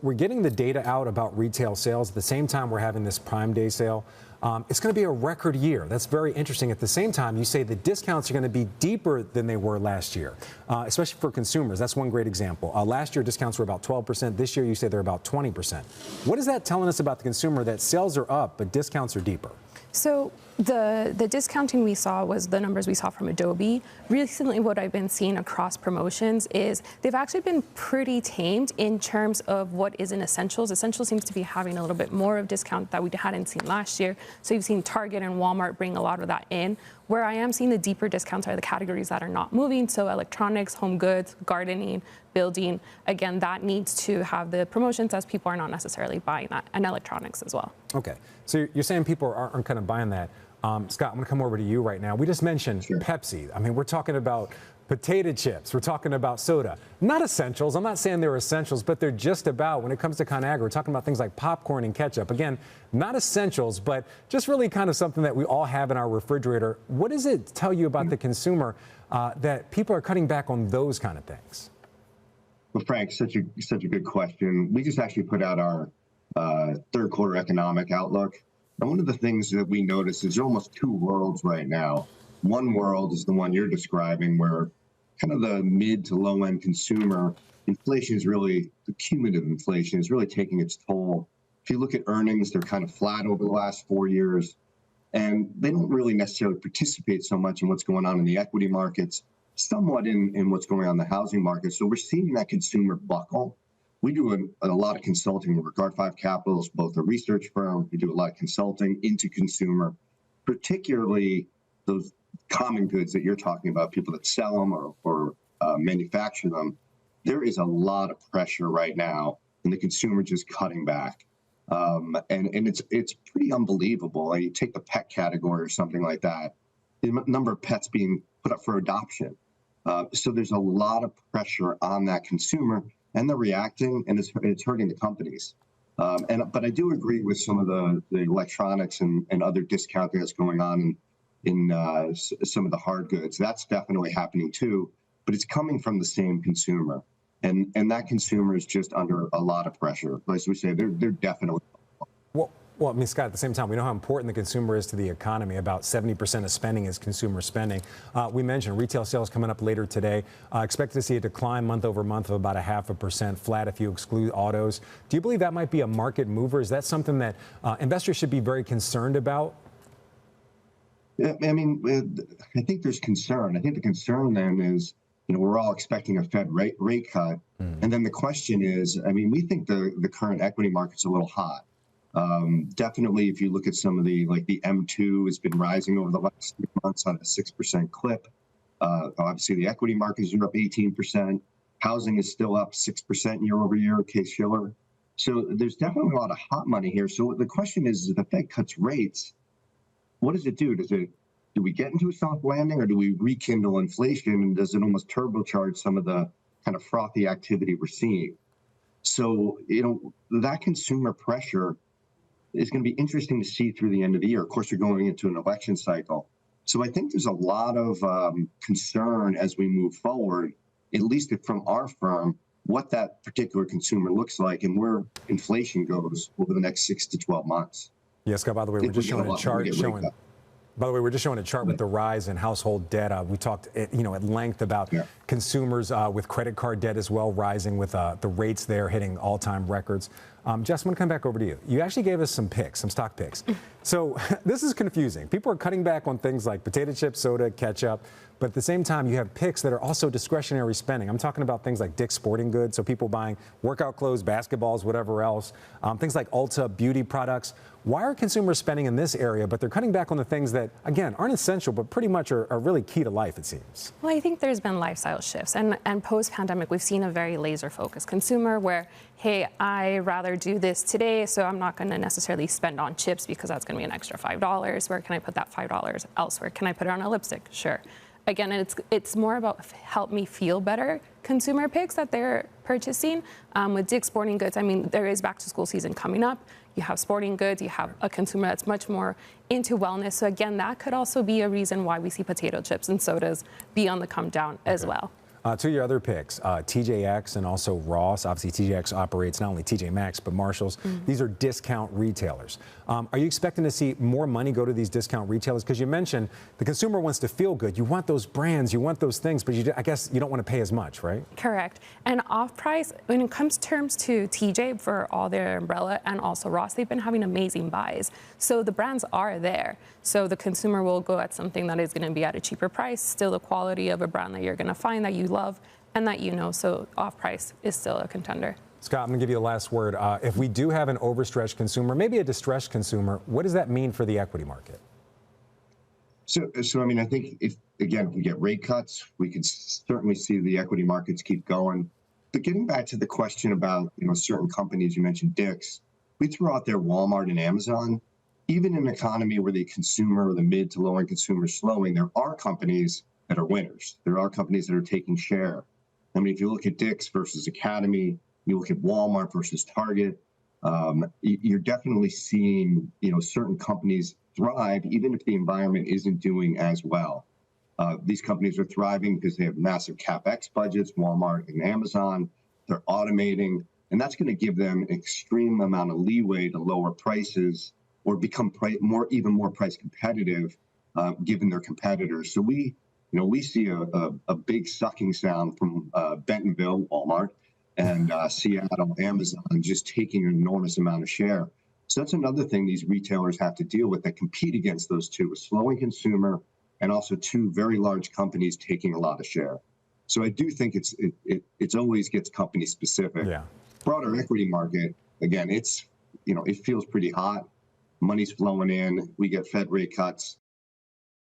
we're getting the data out about retail sales. At the same time, we're having this Prime Day sale. It's going to be a record year. That's very interesting. At the same time, you say the discounts are going to be deeper than they were last year, especially for consumers. That's one great example. Last year, discounts were about 12%. This year, you say they're about 20%. What is that telling us about the consumer, that sales are up, but discounts are deeper? So the discounting we saw was the numbers we saw from Adobe. Recently, what I've been seeing across promotions is they've actually been pretty tamed in terms of what is in essentials. Essentials seems to be having a little bit more of discount that we hadn't seen last year. So you've seen Target and Walmart bring a lot of that in. Where I am seeing the deeper discounts are the categories that are not moving. So electronics, home goods, gardening, building. Again, that needs to have the promotions as people are not necessarily buying that, and electronics as well. Okay. So you're saying people aren't kind of buying that. Scott, I'm going to come over to you right now. We just mentioned Pepsi. I mean, we're talking about potato chips. We're talking about soda. Not essentials. I'm not saying they're essentials, but they're just about, when it comes to ConAgra, we're talking about things like popcorn and ketchup. Again, not essentials, but just really kind of something that we all have in our refrigerator. What does it tell you about the consumer that people are cutting back on those kind of things? Well, Frank, such a good question. We just actually put out our third quarter economic outlook. And one of the things that we notice is almost two worlds right now. One world is the one you're describing, where kind of the mid to low end consumer inflation is really, the cumulative inflation is really taking its toll. If you look at earnings, they're kind of flat over the last 4 years, and they don't really necessarily participate so much in what's going on in the equity markets, somewhat in what's going on in the housing market. So we're seeing that consumer buckle. We do a lot of consulting with Regard 5 Capital, both a research firm. We do a lot of consulting into consumer, particularly those common goods that you're talking about, people that sell them or manufacture them. There is a lot of pressure right now, and the consumer just cutting back. And it's pretty unbelievable. Like, you take the pet category or something like that, the number of pets being put up for adoption. So there's a lot of pressure on that consumer, and they're reacting, and it's hurting the companies. But I do agree with some of the electronics and other discounting that's going on in some of the hard goods. That's definitely happening too, but it's coming from the same consumer. And that consumer is just under a lot of pressure. As we say, they're definitely. Well, I mean, Scott, at the same time, we know how important the consumer is to the economy. About 70% of spending is consumer spending. We mentioned retail sales coming up later today. Expect to see a decline month over month of about 0.5%, flat if you exclude autos. Do you believe that might be a market mover? Is that something that investors should be very concerned about? Yeah, I mean, I think there's concern. I think the concern then is, we're all expecting a Fed rate cut. And then the question is, I mean, we think the current equity market's a little hot. Definitely, if you look at some of the M2 has been rising over the last 6 months on a 6% clip. Obviously, the equity markets are up 18%. Housing is still up 6% year over year, Case-Shiller. So there's definitely a lot of hot money here. So the question is, if the Fed cuts rates, what does it do? Do we get into a soft landing, or do we rekindle inflation, and does it almost turbocharge some of the kind of frothy activity we're seeing? So, that consumer pressure is going to be interesting to see through the end of the year. Of course, you're going into an election cycle. So I think there's a lot of concern as we move forward, at least from our firm, what that particular consumer looks like and where inflation goes over the next 6 to 12 months. Yeah, Scott, by the way, we're just showing a chart showing. By the way, we're just showing a chart with the rise in household debt. We talked, at length about consumers with credit card debt as well, rising with the rates there hitting all-time records. Jess, I'm going to come back over to you. You actually gave us some picks, some stock picks. So this is confusing. People are cutting back on things like potato chips, soda, ketchup, but at the same time, you have picks that are also discretionary spending. I'm talking about things like Dick's Sporting Goods, so people buying workout clothes, basketballs, whatever else. Things like Ulta, beauty products. Why are consumers spending in this area, but they're cutting back on the things that, again, aren't essential, but pretty much are really key to life, it seems? Well, I think there's been lifestyle shifts. And post-pandemic, we've seen a very laser-focused consumer where, hey, I rather do this today, so I'm not going to necessarily spend on chips because that's going to be an extra $5. Where can I put that $5 elsewhere? Can I put it on a lipstick? Sure. Again, it's more about help me feel better consumer picks that they're purchasing. With Dick's Sporting Goods, I mean, there is back-to-school season coming up. You have sporting goods. You have a consumer that's much more into wellness. So again, that could also be a reason why we see potato chips and sodas be on the come down as well. Two of your other picks, TJX and also Ross. Obviously, TJX operates not only TJ Maxx, but Marshalls. These are discount retailers. Are you expecting to see more money go to these discount retailers? Because you mentioned the consumer wants to feel good. You want those brands, you want those things, but I guess you don't want to pay as much, right? Correct. And off-price, when it comes terms to TJ for all their umbrella and also Ross, they've been having amazing buys. So the brands are there. So the consumer will go at something that is going to be at a cheaper price, still the quality of a brand that you're going to find that you love and that you know. So off-price is still a contender. Scott, I'm going to give you the last word. If we do have an overstretched consumer, maybe a distressed consumer, what does that mean for the equity market? So I mean, I think if we get rate cuts, we could certainly see the equity markets keep going. But getting back to the question about, certain companies, you mentioned Dick's, we threw out there Walmart and Amazon. Even in an economy where the consumer or the mid to low end consumer is slowing, there are companies that are winners. There are companies that are taking share. I mean, if you look at Dick's versus Academy, you look at Walmart versus Target, you're definitely seeing, certain companies thrive, even if the environment isn't doing as well. These companies are thriving because they have massive CapEx budgets, Walmart and Amazon. They're automating, and that's going to give them an extreme amount of leeway to lower prices or become even more price competitive, given their competitors. So we see a big sucking sound from Bentonville, Walmart, and Seattle, Amazon, just taking an enormous amount of share. So that's another thing these retailers have to deal with that compete against those two, a slowing consumer and also two very large companies taking a lot of share. So I do think it's always gets company specific. Yeah. Broader equity market, again, it feels pretty hot. Money's flowing in. We get Fed rate cuts.